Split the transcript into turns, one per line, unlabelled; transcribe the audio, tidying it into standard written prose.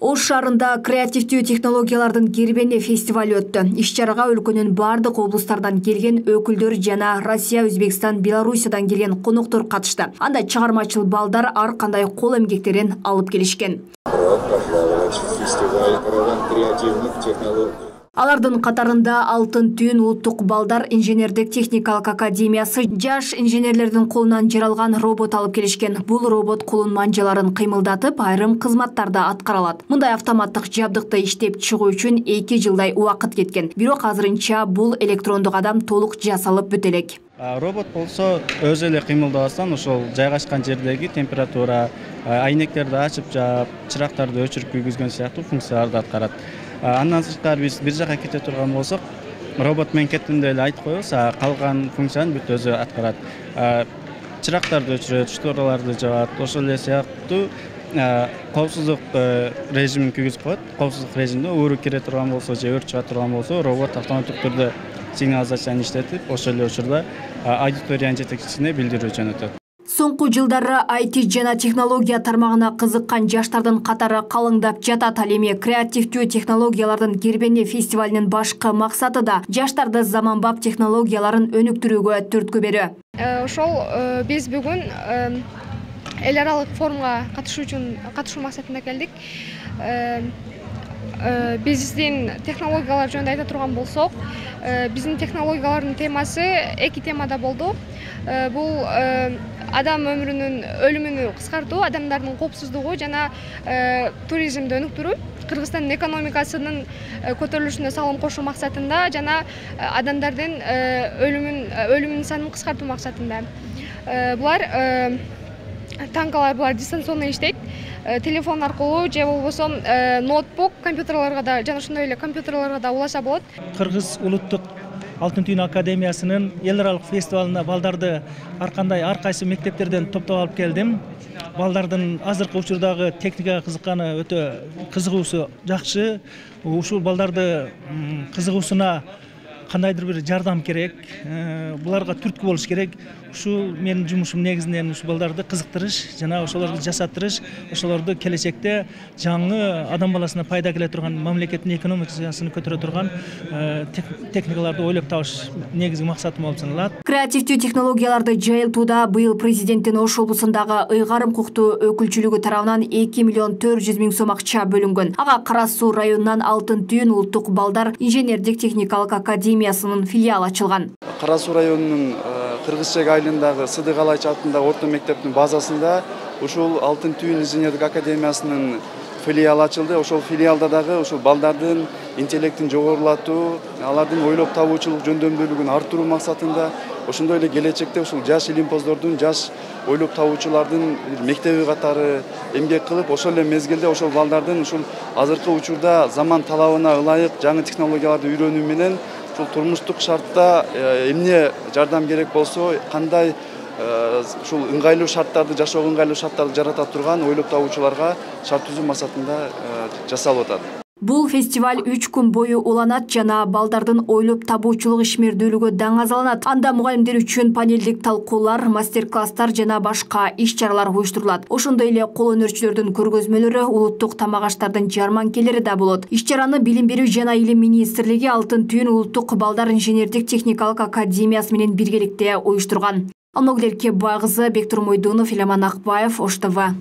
Ош шаарында креативдүү технологиялардын кербени фестивалы өттү. Иш-чарага өлкөнүн бардык облустардан келген өкүлдөр жана Россия, Өзбекстан, Белоруссиядан келген коноктор катышты. Анда чыгармачыл балдар ар кандай кол эмгектерин алып келишкен. Алардын катарында Алтын түйүн улуттук балдар инженердик техникалык академиясы жаш инженерлердин колунан жаралган робот алып келишкен. Бул робот колун манжаларын кыймылдатып, айрым кызматтарды аткара алат. Мындай автоматтык жабдыкты иштеп чыгуу үчүн 2 жылдай убакыт кеткен. Бирок азырынча бул электрондук адам толук жасалып бүтө элек.
Робот болсо өзү эле кыймылдабастан ошол жайгашкан жердеги температура, айнектерди ачып жаап, чырактарды өчүрүп күйгүзгөн сыяктуу функцияларды аткарат. Андан сырткары биз бир жака кете турган болсок, робот менен кеттим деп эле айтып коебуз, калган функцияны бүт өзү аткарат. Чырактарды өчүрөт, штораларды жаат, ошол эле сыяктуу коопсуздук режимин күйгүзүп коет. Коопсуздук режимде ууру кире турган болсо же өрт чыга турган болсо, робот автоматтык түрдө сигнализацияны иштетип, ошол эле учурда аудиториянын жетекчисине билдирүү жөнөтөт.
Соңку жылдары IT жана технология тармагына кызыккан жаштардын катары калыңдап жатат. Ал эми креативдүү технологиялардын кербени фестивалынын башкы максаты да жаштарды заманбап технологияларын өнүктүрүүгө түрткү берүү.
Ошол биз бүгүн эл аралык форумга катышуу максатында келдик. Биздин технологиялар жөнүндө айта турган болсок, биздин технологиялардын темасы 2 темада болду. Бул адам өмүрүнүн өлүмүнү кыскартуу, адамдардын коопсуздугу жана туризмди өнүктүрүү, Кыргызстандын экономикасынын көтөрүлүшүнө салым кошуу максатында жана адамдардын өлүмүнүн санын кыскартуу максатында. Булар танкалар дистанционно иштейт. Телефон аркылуу же болбосо ноутбук, компьютерлерге да жана ошондой эле компьютерлерге да уласа болот.
Кыргыз улуттук Алтын түйүн академиясынын эл аралык фестивалына балдарды ар кайсы мектептерден топтоп алып келдим. Балдардын азыркы учурдагы техникага кызыкканы өтө кызыгуусу жакшы. Ушул балдарды кызыгуусуна кандайдыр бир жардам керек, буларга түрткү болуш керек. Ушул менин жумушум негизинен ушул балдарды кызыктырыш жана ошолорду жасаттырыш, ошолорду келечекте жаңы адам баласына пайда келе турган, мамлекеттин экономикасын көтөрө турган техникаларды ойлоп табыш негизги максатым болуп саналат.
Креативдүү технологияларды жайылтууда быйыл президенттин Ош облусундагы ыйгарым укуктуу өкүлчүлүгү тарабынан 2 миллион 400 миң сом акча бөлүнгөн. Ага Кара Суу районунан Алтын түйүн улуттук балдар инженердик техникалык академиясынын филиалы ачылган.
Кара Суу районунун Кыргызчек айылындагы Сыдык Алайч атындагы орто мектептин базасында ушул Алтын түйүн инженердик академиясынын филиалы ачылды. Ошол филиалда дагы ушул балдардын интеллектин жогорулатуу, алардын ойлоп табуучулук жөндөмдүүлүгүн арттыруу максатында, ошондой эле келечекте ушул жаш илимпоздордун, жаш ойлоп табуучулардын мектеби катары эмгек кылып, ошол эле мезгилде ошол балдардын ушул азыркы учурда заман талабына ылайык жаңы технологияларды үйрөнүү менен ушул турмуштук шартта эмне жардам керек болсо, кандай ушул ыңгайлуу шарттарды, жашоого ыңгайлуу шарттарды жарата турган ойлоп табуучуларга шарт түзүү максатында жасалып атат.
Бул фестиваль 3 күн бою уланат жана балдардын ойлоп табуучулук ишмердүүлүгү даңазаланат. Анда мугалимдер үчүн панелдик талкуулар, мастер-класстар жана башка иш-чаралар уюштурулат. Ошондой эле кол өнөрчүлөрдүн көргөзмөлөрү, улуттук тамак аштардын жарманкелери да болот. Иш-чараны Билим берүү жана Илим министрлиги Алтын түйүн улуттук балдар инженердик техникалык академиясы менен биргеликте уюштурган. Алмагүл Эркебай кызы, Бектур Мойдунов, Иламан Акбаев, Ош ТВ.